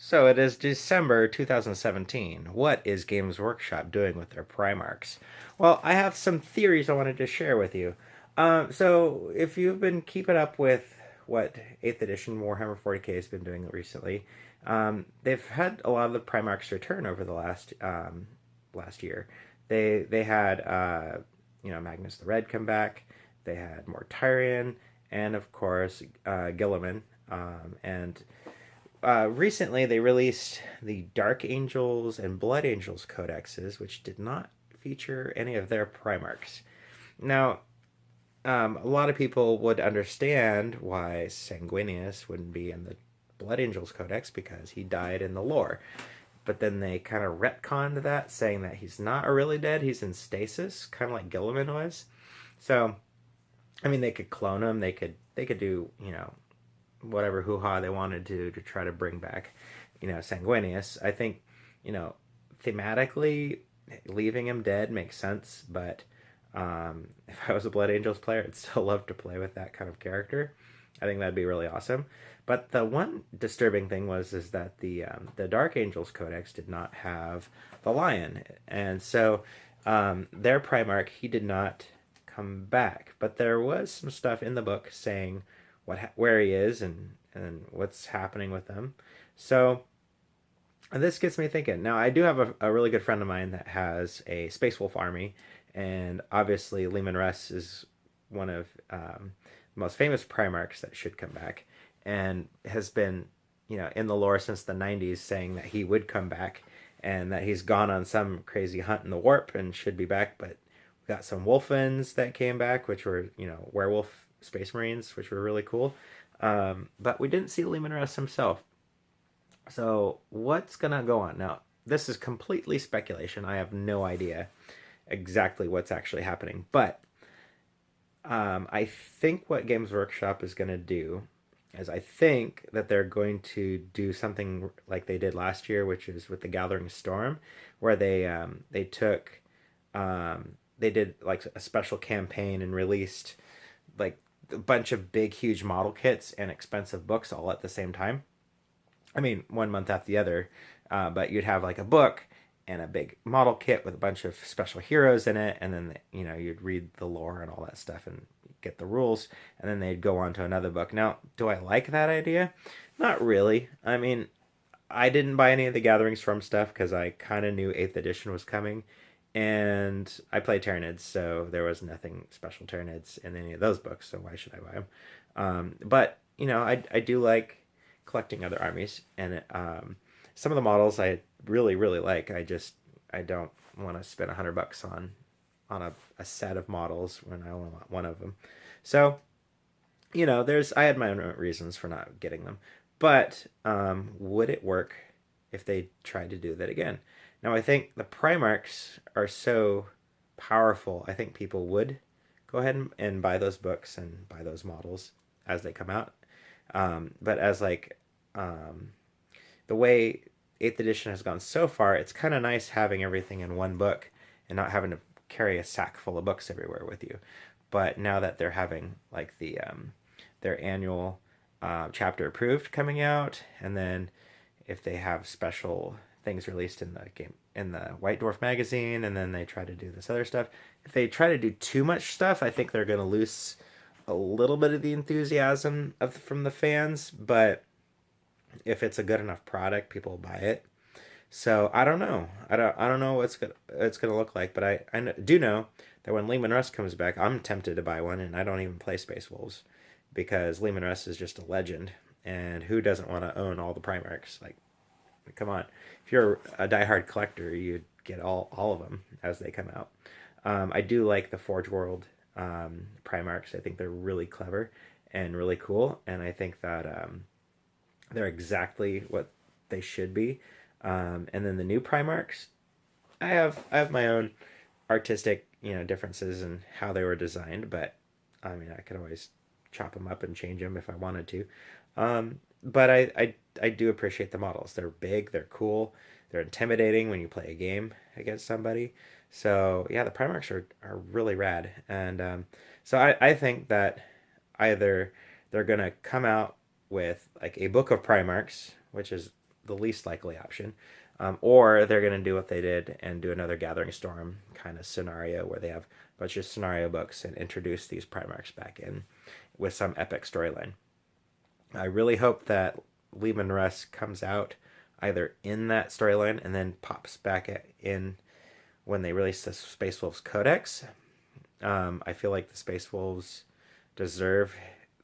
So it is December 2017. What is Games Workshop doing with their Primarchs? Well, I have some theories I wanted to share with you. So if you've been keeping up with what 8th edition Warhammer 40k has been doing recently, they've had a lot of the Primarchs return over the last year. They had Magnus the Red come back. They had Mortarion, and of course Gilliman. And Recently, they released the Dark Angels and Blood Angels codexes, which did not feature any of their Primarchs. Now, a lot of people would understand why Sanguinius wouldn't be in the Blood Angels codex because he died in the lore. But then they kind of retconned that, saying that he's not really dead, he's in stasis, kind of like Gilliman was. So, I mean, they could clone him, they could do, whatever hoo ha they wanted to try to bring back, Sanguinius. I think, you know, thematically, leaving him dead makes sense, but if I was a Blood Angels player, I'd still love to play with that kind of character. I think that'd be really awesome. But the one disturbing thing is that the Dark Angels Codex did not have the Lion, and so their Primarch he did not come back. But there was some stuff in the book saying where he is and what's happening with them. So this gets me thinking. Now I do have a really good friend of mine that has a Space Wolf army, and obviously Lehman Russ is one of the most famous Primarchs that should come back, and has been in the lore since the 90s saying that he would come back and that he's gone on some crazy hunt in the warp and should be back. But we got some Wolfens that came back, which were werewolf Space Marines, which were really cool. But we didn't see Lehman Russ himself. So what's gonna go on now? This is completely speculation. I have no idea exactly what's actually happening, but I think what Games Workshop is going to do is I think that they're going to do something like they did last year, which is with the Gathering Storm, where they took they did like a special campaign and released like a bunch of big, huge model kits and expensive books all at the same time. I mean, one month after the other, but you'd have like a book and a big model kit with a bunch of special heroes in it, and then you'd read the lore and all that stuff and get the rules, and then they'd go on to another book. Now, do I like that idea? Not really. I mean, I didn't buy any of the Gatherings from stuff because I kind of knew 8th edition was coming, and I play Tyranids, so there was nothing special Tyranids in any of those books, so why should I buy them? But I do like collecting other armies, and some of the models I really really like. I don't want to spend $100 on a set of models when I only want one of them. So there's I had my own reasons for not getting them, but would it work if they tried to do that again? Now I think the Primarchs are so powerful. I think people would go ahead and buy those books and buy those models as they come out. But as the way 8th edition has gone so far, it's kind of nice having everything in one book and not having to carry a sack full of books everywhere with you. But now that they're having like their annual chapter approved coming out, and then if they have special things released in the game in the White Dwarf magazine, and then they try to do this other stuff. If they try to do too much stuff, I think they're going to lose a little bit of the enthusiasm from the fans. But if it's a good enough product, people will buy it. So I don't know. I don't know what it's gonna look like, but I do know that when Lehman Russ comes back, I'm tempted to buy one, and I don't even play Space Wolves because Lehman Russ is just a legend, and who doesn't want to own all the Primarchs? Like, come on, if you're a diehard collector, you'd get all of them as they come out. I do like the Forge World Primarchs. I think they're really clever and really cool, and I think that they're exactly what they should be. And then the new Primarchs, I have my own artistic differences in how they were designed, but I mean I could always chop them up and change them if I wanted to. But I do appreciate the models. They're big, they're cool, they're intimidating when you play a game against somebody. So yeah, the Primarchs are really rad, and so I think that either they're gonna come out with like a book of Primarchs, which is the least likely option. Or they're going to do what they did and do another Gathering Storm kind of scenario where they have a bunch of scenario books and introduce these Primarchs back in with some epic storyline. I really hope that Leman Russ comes out either in that storyline and then pops back in when they release the Space Wolves Codex. I feel like the Space Wolves deserve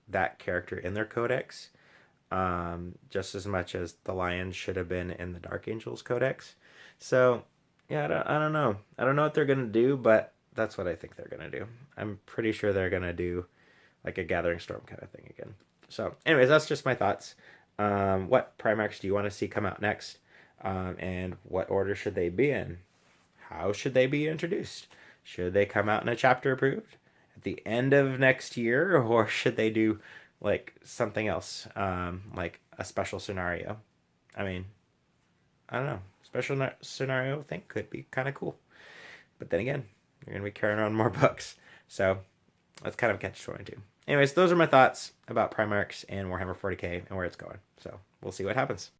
that character in their Codex just as much as the Lions should have been in the Dark Angels Codex. So, yeah, I don't know. I don't know what they're going to do, but that's what I think they're going to do. I'm pretty sure they're going to do like a Gathering Storm kind of thing again. So, anyways, that's just my thoughts. What Primarchs do you want to see come out next? And what order should they be in? How should they be introduced? Should they come out in a chapter approved at the end of next year, or should they do like something else, like a special scenario? I mean, I don't know. Special scenario thing could be kind of cool, but then again, you're gonna be carrying around more books, so that's kind of catch-22. Anyways, those are my thoughts about Primarchs and Warhammer 40k and where it's going. So we'll see what happens.